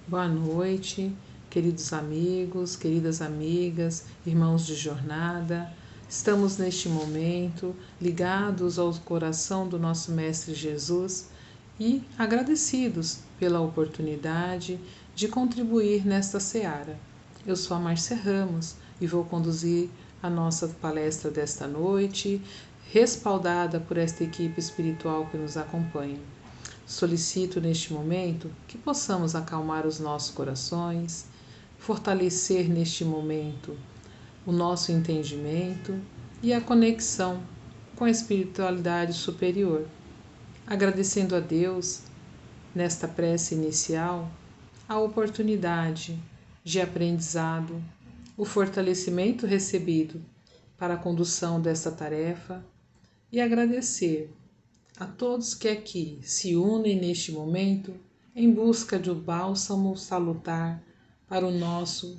Boa noite, queridos amigos, queridas amigas, irmãos de jornada. Estamos neste momento ligados ao coração do nosso Mestre Jesus e agradecidos pela oportunidade de contribuir nesta seara. Eu sou a Márcia Ramos e vou conduzir a nossa palestra desta noite, respaldada por esta equipe espiritual que nos acompanha. Solicito neste momento que possamos acalmar os nossos corações, fortalecer neste momento o nosso entendimento e a conexão com a espiritualidade superior, agradecendo a Deus, nesta prece inicial, a oportunidade de aprendizado, o fortalecimento recebido para a condução desta tarefa e agradecer a todos que aqui se unem neste momento em busca de um bálsamo salutar para o nosso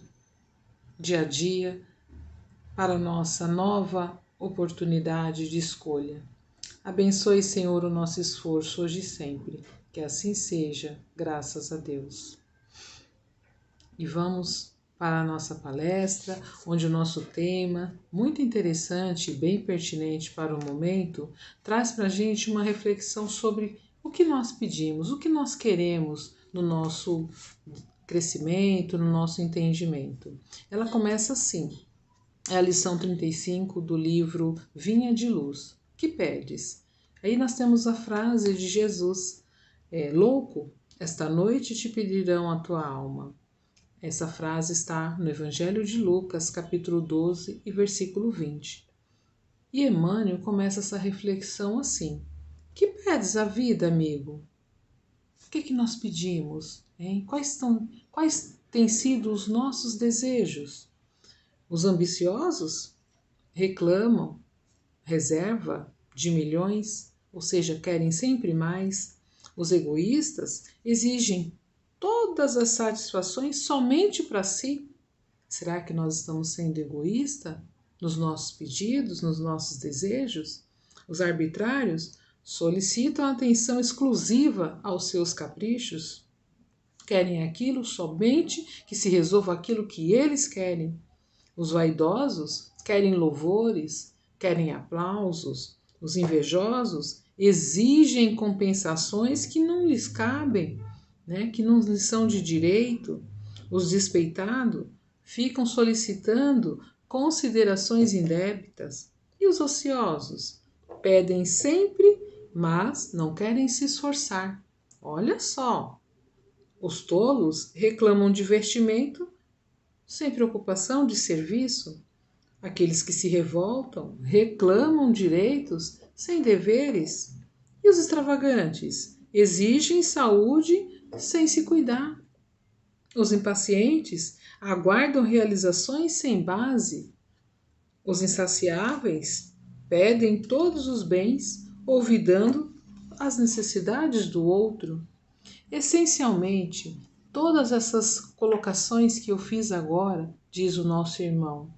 dia a dia, para a nossa nova oportunidade de escolha. Abençoe, Senhor, o nosso esforço hoje e sempre. Que assim seja, graças a Deus. E vamos para a nossa palestra, onde o nosso tema, muito interessante e bem pertinente para o momento, traz para a gente uma reflexão sobre o que nós pedimos, o que nós queremos no nosso crescimento, no nosso entendimento. Ela começa assim, é a lição 35 do livro Vinha de Luz. Que pedes? Aí nós temos a frase de Jesus, louco, esta noite te pedirão a tua alma. Essa frase está no Evangelho de Lucas, capítulo 12 e versículo 20. E Emmanuel começa essa reflexão assim: que pedes a vida, amigo? O que nós pedimos? Hein? Quais têm sido os nossos desejos? Os ambiciosos reclamam reserva de milhões, ou seja, querem sempre mais. Os egoístas exigem todas as satisfações somente para si. Será que nós estamos sendo egoístas nos nossos pedidos, nos nossos desejos? Os arbitrários solicitam atenção exclusiva aos seus caprichos. Querem aquilo somente que se resolva aquilo que eles querem. Os vaidosos querem louvores, querem aplausos. Os invejosos exigem compensações que não lhes cabem, que não lhes são de direito. Os despeitados ficam solicitando considerações indébitas. E os ociosos pedem sempre, mas não querem se esforçar. Olha só, os tolos reclamam de vestimento sem preocupação de serviço. Aqueles que se revoltam reclamam direitos sem deveres. E os extravagantes exigem saúde sem se cuidar. Os impacientes aguardam realizações sem base. Os insaciáveis pedem todos os bens, olvidando as necessidades do outro. Essencialmente, todas essas colocações que eu fiz agora, diz o nosso irmão,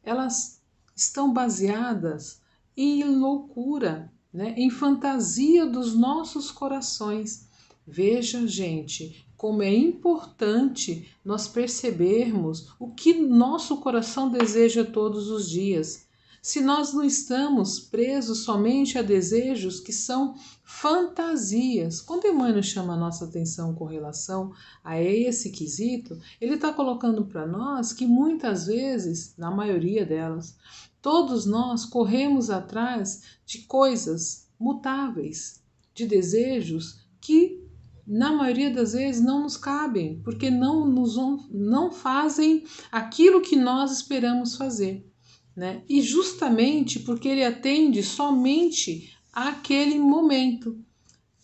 elas estão baseadas em loucura, em fantasia dos nossos corações. Veja, gente, como é importante nós percebermos o que nosso coração deseja todos os dias. Se nós não estamos presos somente a desejos que são fantasias. Quando Emmanuel chama a nossa atenção com relação a esse quesito, ele está colocando para nós que muitas vezes, na maioria delas, todos nós corremos atrás de coisas mutáveis, de desejos que na maioria das vezes não nos cabem, porque não fazem aquilo que nós esperamos fazer. E justamente porque ele atende somente àquele momento.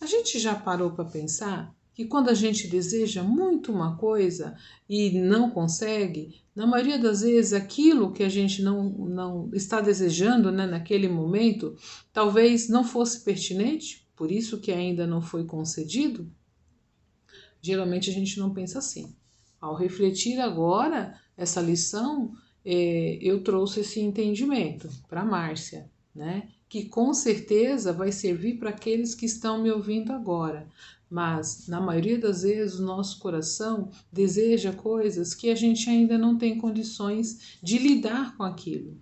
A gente já parou para pensar que quando a gente deseja muito uma coisa e não consegue, na maioria das vezes aquilo que a gente não está desejando, naquele momento, talvez não fosse pertinente, por isso que ainda não foi concedido? Geralmente a gente não pensa assim. Ao refletir agora essa lição, eu trouxe esse entendimento para Márcia, que com certeza vai servir para aqueles que estão me ouvindo agora. Mas, na maioria das vezes, o nosso coração deseja coisas que a gente ainda não tem condições de lidar com aquilo.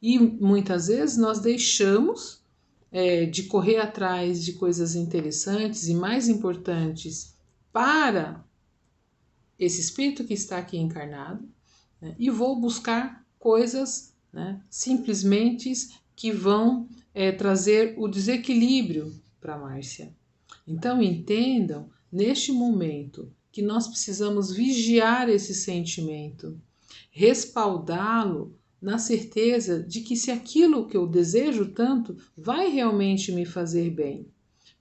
E muitas vezes nós deixamos de correr atrás de coisas interessantes e mais importantes para esse espírito que está aqui encarnado, né, e vou buscar coisas, né, simplesmente que vão trazer o desequilíbrio para Márcia. Então entendam, neste momento, que nós precisamos vigiar esse sentimento, respaldá-lo na certeza de que se aquilo que eu desejo tanto vai realmente me fazer bem.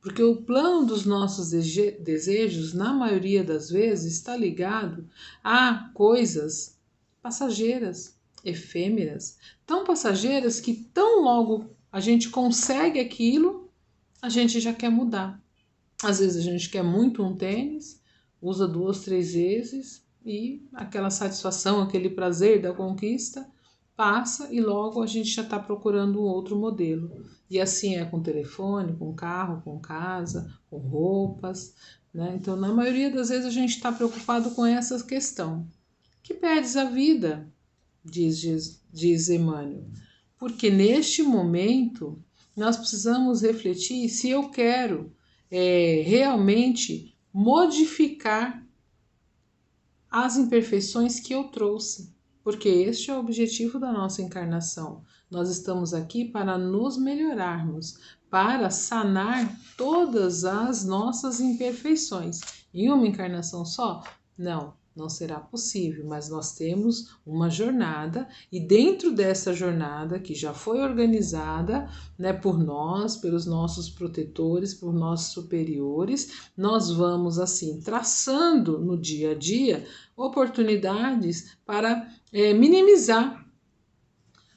Porque o plano dos nossos desejos, na maioria das vezes, está ligado a coisas passageiras, efêmeras, tão passageiras que tão logo a gente consegue aquilo, a gente já quer mudar. Às vezes a gente quer muito um tênis, usa 2, 3 vezes e aquela satisfação, aquele prazer da conquista passa e logo a gente já está procurando um outro modelo. E assim é com telefone, com carro, com casa, com roupas, né? Então, na maioria das vezes a gente está preocupado com essa questão. Que perdes a vida, diz Emmanuel. Porque neste momento nós precisamos refletir se eu quero realmente modificar as imperfeições que eu trouxe, porque este é o objetivo da nossa encarnação. Nós estamos aqui para nos melhorarmos, para sanar todas as nossas imperfeições. Em uma encarnação só? Não será possível, mas nós temos uma jornada e dentro dessa jornada que já foi organizada, né, por nós, pelos nossos protetores, por nossos superiores, nós vamos assim traçando no dia a dia oportunidades para minimizar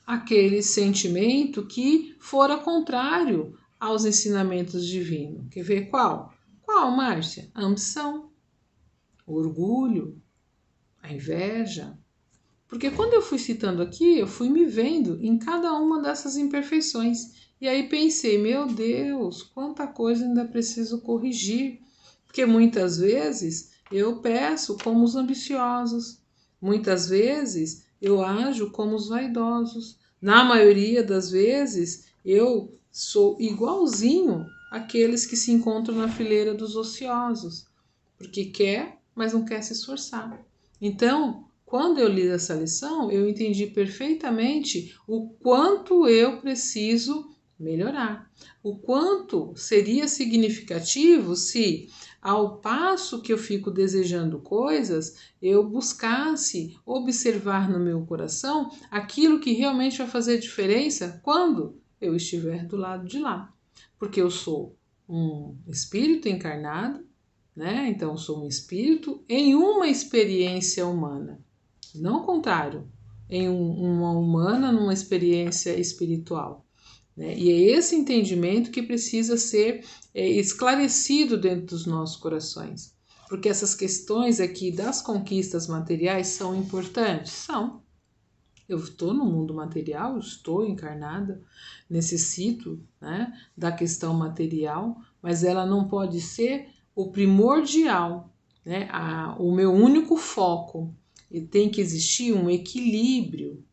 aquele sentimento que fora contrário aos ensinamentos divinos. Quer ver qual? Qual, Márcia? A ambição, o orgulho, a inveja. Porque quando eu fui citando aqui, eu fui me vendo em cada uma dessas imperfeições. E aí pensei, meu Deus, quanta coisa ainda preciso corrigir. Porque muitas vezes eu peço como os ambiciosos. Muitas vezes eu ajo como os vaidosos. Na maioria das vezes eu sou igualzinho àqueles que se encontram na fileira dos ociosos. Porque quer, mas não quer se esforçar. Então, quando eu li essa lição, eu entendi perfeitamente o quanto eu preciso melhorar. O quanto seria significativo se, ao passo que eu fico desejando coisas, eu buscasse observar no meu coração aquilo que realmente vai fazer diferença quando eu estiver do lado de lá. Porque eu sou um espírito encarnado, né? Então, eu sou um espírito em uma experiência humana, não o contrário, em uma humana numa experiência espiritual. Né? E é esse entendimento que precisa ser esclarecido dentro dos nossos corações, porque essas questões aqui das conquistas materiais são importantes? São. Eu estou no mundo material, estou encarnada, necessito, né, da questão material, mas ela não pode ser o primordial, né, o meu único foco. E tem que existir um equilíbrio,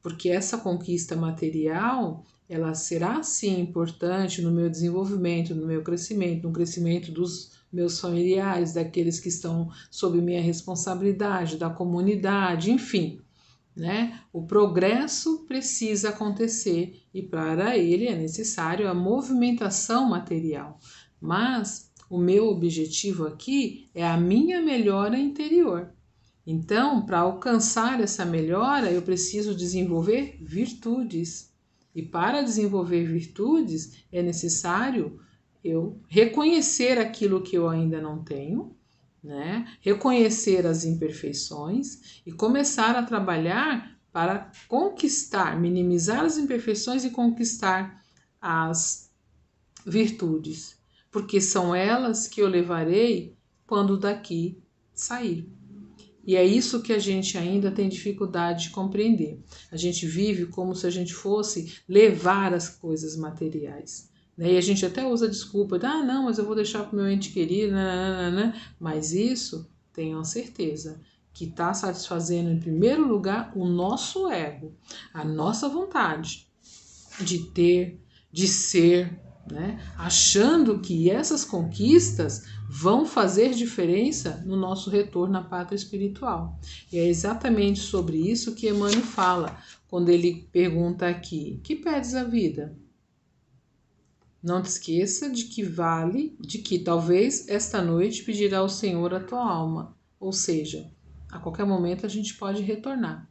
porque essa conquista material, ela será sim importante no meu desenvolvimento, no meu crescimento, no crescimento dos meus familiares, daqueles que estão sob minha responsabilidade, da comunidade, enfim. Né? O progresso precisa acontecer e para ele é necessário a movimentação material, mas o meu objetivo aqui é a minha melhora interior. Então, para alcançar essa melhora, eu preciso desenvolver virtudes. E para desenvolver virtudes, é necessário eu reconhecer aquilo que eu ainda não tenho, né? Reconhecer as imperfeições e começar a trabalhar para conquistar, minimizar as imperfeições e conquistar as virtudes, porque são elas que eu levarei quando daqui sair. E é isso que a gente ainda tem dificuldade de compreender. A gente vive como se a gente fosse levar as coisas materiais. E a gente até usa a desculpa de, não, mas eu vou deixar para o meu ente querido, nananana. Mas isso, tenham certeza, que está satisfazendo em primeiro lugar o nosso ego, a nossa vontade de ter, de ser, né? Achando que essas conquistas vão fazer diferença no nosso retorno à pátria espiritual. E é exatamente sobre isso que Emmanuel fala, quando ele pergunta aqui, que pedes a vida? Não te esqueça de que talvez esta noite pedirá ao Senhor a tua alma. Ou seja, a qualquer momento a gente pode retornar,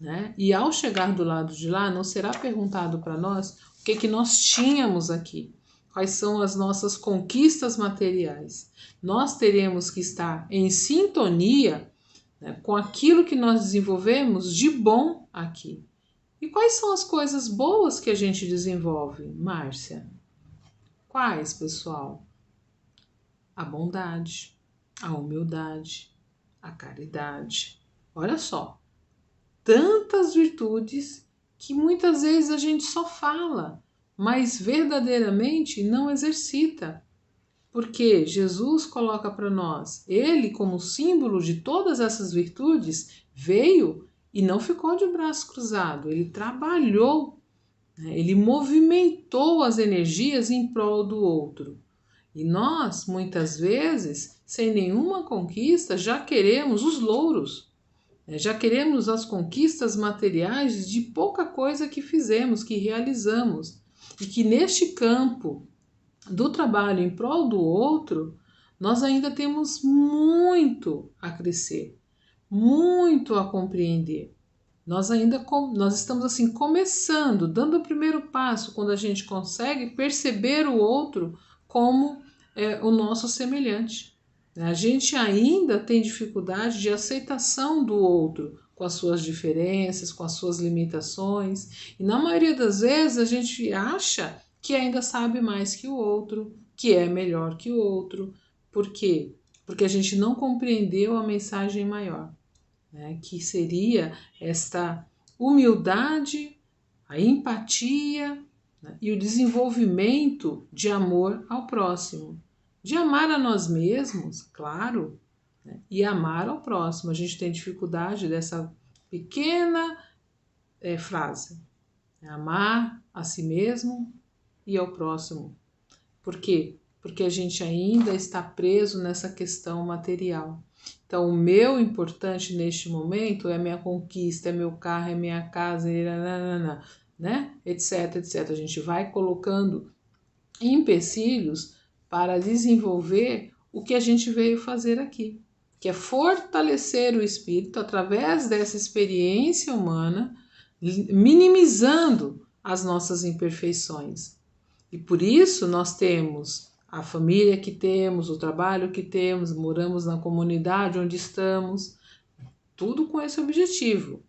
né? E ao chegar do lado de lá, não será perguntado para nós o que nós tínhamos aqui, quais são as nossas conquistas materiais. Nós teremos que estar em sintonia, né, com aquilo que nós desenvolvemos de bom aqui. E quais são as coisas boas que a gente desenvolve, Márcia? Quais, pessoal? A bondade, a humildade, a caridade. Olha só, tantas virtudes que muitas vezes a gente só fala, mas verdadeiramente não exercita. Porque Jesus coloca para nós, ele como símbolo de todas essas virtudes, veio e não ficou de braço cruzado, ele trabalhou, né? Ele movimentou as energias em prol do outro. E nós, muitas vezes, sem nenhuma conquista, já queremos os louros. Já queremos as conquistas materiais de pouca coisa que fizemos, que realizamos. E que neste campo do trabalho em prol do outro, nós ainda temos muito a crescer, muito a compreender. Nós estamos assim começando, dando o primeiro passo, quando a gente consegue perceber o outro como o nosso semelhante. A gente ainda tem dificuldade de aceitação do outro, com as suas diferenças, com as suas limitações. E na maioria das vezes a gente acha que ainda sabe mais que o outro, que é melhor que o outro. Por quê? Porque a gente não compreendeu a mensagem maior, né? Que seria esta humildade, a empatia, né? E o desenvolvimento de amor ao próximo. De amar a nós mesmos, claro, né? E amar ao próximo. A gente tem dificuldade dessa pequena frase. Amar a si mesmo e ao próximo. Por quê? Porque a gente ainda está preso nessa questão material. Então, o meu importante neste momento é minha conquista, é meu carro, é minha casa, né? Etc, etc. A gente vai colocando empecilhos para desenvolver o que a gente veio fazer aqui, que é fortalecer o espírito através dessa experiência humana, minimizando as nossas imperfeições. E por isso nós temos a família que temos, o trabalho que temos, moramos na comunidade onde estamos, tudo com esse objetivo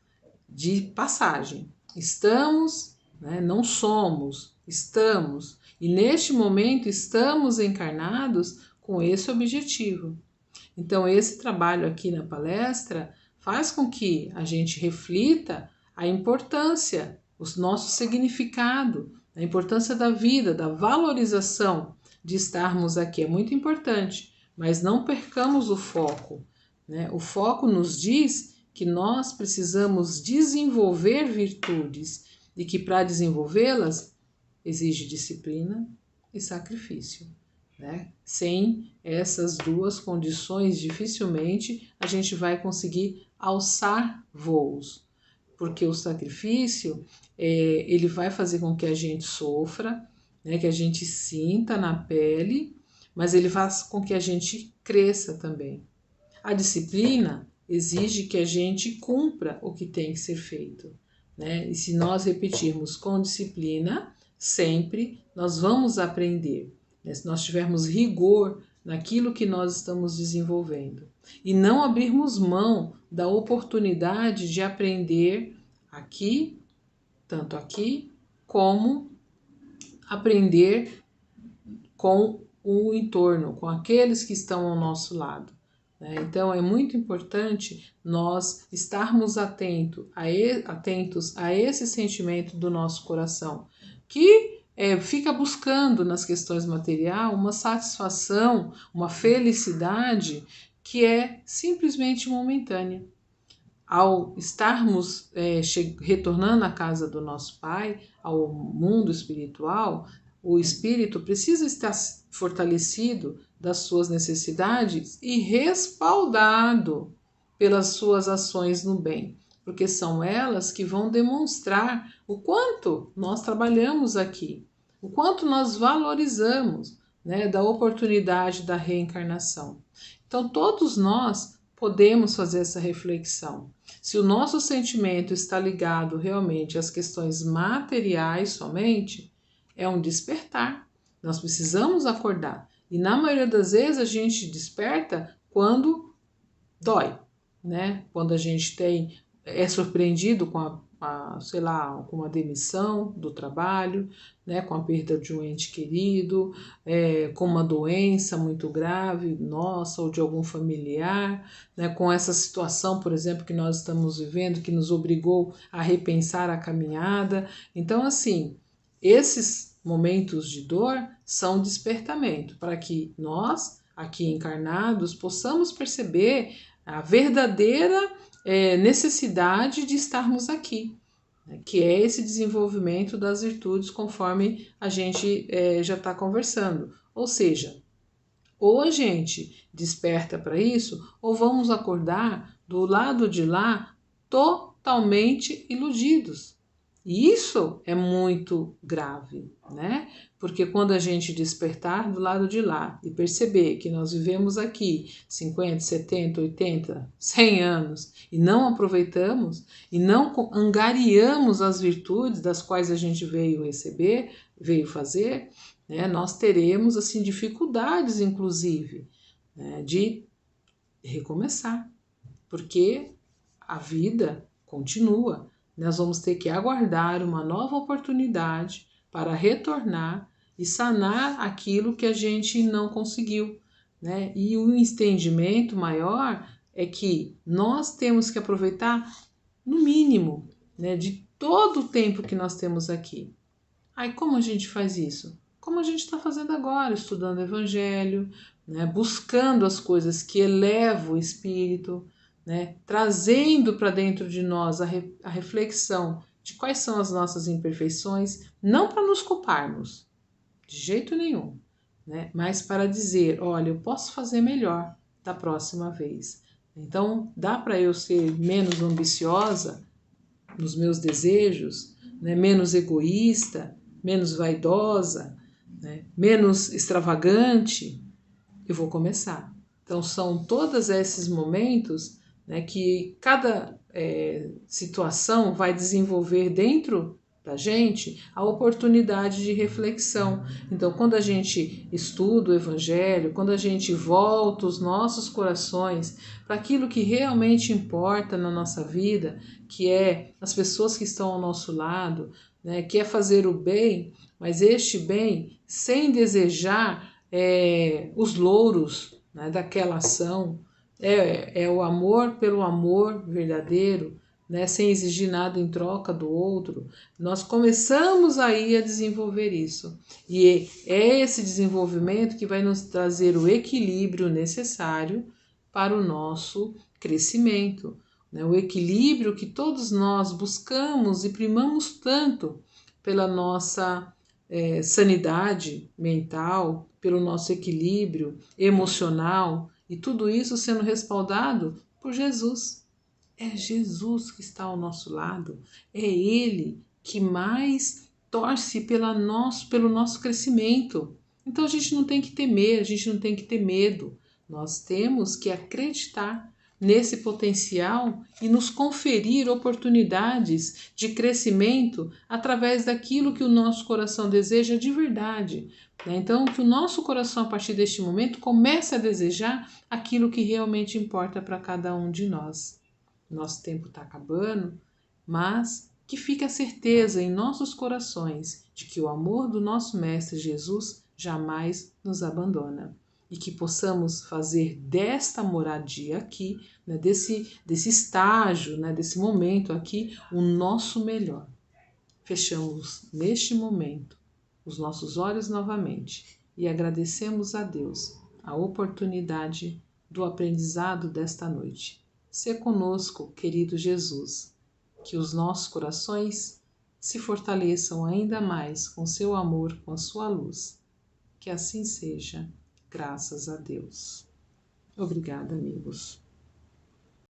de passagem. Estamos, né, não somos, estamos. E neste momento estamos encarnados com esse objetivo. Então esse trabalho aqui na palestra faz com que a gente reflita a importância, o nosso significado, a importância da vida, da valorização de estarmos aqui. É muito importante, mas não percamos o foco, né? O foco nos diz que nós precisamos desenvolver virtudes e que para desenvolvê-las exige disciplina e sacrifício, né? Sem essas duas condições, dificilmente a gente vai conseguir alçar voos, porque o sacrifício ele vai fazer com que a gente sofra, né, que a gente sinta na pele, mas ele faz com que a gente cresça também. A disciplina exige que a gente cumpra o que tem que ser feito, né? E se nós repetirmos com disciplina, sempre nós vamos aprender, né? Se nós tivermos rigor naquilo que nós estamos desenvolvendo e não abrirmos mão da oportunidade de aprender aqui, tanto aqui, como aprender com o entorno, com aqueles que estão ao nosso lado. né? Então é muito importante nós estarmos atentos a esse sentimento do nosso coração, que fica buscando nas questões materiais uma satisfação, uma felicidade que é simplesmente momentânea. Ao estarmos retornando à casa do nosso Pai, ao mundo espiritual, o espírito precisa estar fortalecido das suas necessidades e respaldado pelas suas ações no bem, porque são elas que vão demonstrar o quanto nós trabalhamos aqui, o quanto nós valorizamos, né, da oportunidade da reencarnação. Então, todos nós podemos fazer essa reflexão. Se o nosso sentimento está ligado realmente às questões materiais somente, é um despertar. Nós precisamos acordar. E na maioria das vezes a gente desperta quando dói, né? Quando a gente é surpreendido com sei lá, com uma demissão do trabalho, né, com a perda de um ente querido, com uma doença muito grave, nossa, ou de algum familiar, né, com essa situação, por exemplo, que nós estamos vivendo, que nos obrigou a repensar a caminhada. Então, assim, esses momentos de dor são despertamento para que nós, aqui encarnados, possamos perceber a verdadeira necessidade de estarmos aqui, né, que é esse desenvolvimento das virtudes conforme a gente já está conversando. Ou seja, ou a gente desperta para isso, ou vamos acordar do lado de lá totalmente iludidos. E isso é muito grave, né? Porque quando a gente despertar do lado de lá e perceber que nós vivemos aqui 50, 70, 80, 100 anos e não aproveitamos e não angariamos as virtudes das quais a gente veio receber, veio fazer, né, nós teremos assim dificuldades, inclusive, né, de recomeçar, porque a vida continua. Nós vamos ter que aguardar uma nova oportunidade para retornar e sanar aquilo que a gente não conseguiu, né? E o entendimento maior é que nós temos que aproveitar no mínimo, né, de todo o tempo que nós temos aqui. Aí como a gente faz isso? Como a gente está fazendo agora, estudando o Evangelho, né, buscando as coisas que elevam o espírito, né, trazendo para dentro de nós a reflexão de quais são as nossas imperfeições, não para nos culparmos, de jeito nenhum, né, mas para dizer, olha, eu posso fazer melhor da próxima vez. Então, dá para eu ser menos ambiciosa nos meus desejos, né, menos egoísta, menos vaidosa, né, menos extravagante, eu vou começar. Então são todos esses momentos, né, que cada situação vai desenvolver dentro da gente a oportunidade de reflexão. Então quando a gente estuda o Evangelho, quando a gente volta os nossos corações para aquilo que realmente importa na nossa vida, que é as pessoas que estão ao nosso lado, né, que é fazer o bem, mas este bem sem desejar os louros, né, daquela ação, é o amor pelo amor verdadeiro, né, sem exigir nada em troca do outro. Nós começamos aí a desenvolver isso. E é esse desenvolvimento que vai nos trazer o equilíbrio necessário para o nosso crescimento, né, o equilíbrio que todos nós buscamos e primamos tanto pela nossa sanidade mental, pelo nosso equilíbrio emocional, e tudo isso sendo respaldado por Jesus. É Jesus que está ao nosso lado, é Ele que mais torce pelo nosso crescimento. Então a gente não tem que temer, a gente não tem que ter medo, nós temos que acreditar nesse potencial e nos conferir oportunidades de crescimento através daquilo que o nosso coração deseja de verdade. Então, que o nosso coração, a partir deste momento, comece a desejar aquilo que realmente importa para cada um de nós. Nosso tempo está acabando, mas que fique a certeza em nossos corações de que o amor do nosso Mestre Jesus jamais nos abandona. e que possamos fazer desta moradia aqui, né, desse estágio, né, desse momento aqui, o nosso melhor. Fechamos neste momento os nossos olhos novamente e agradecemos a Deus a oportunidade do aprendizado desta noite. Sê conosco, querido Jesus, que os nossos corações se fortaleçam ainda mais com seu amor, com a sua luz. Que assim seja, graças a Deus. Obrigada, amigos.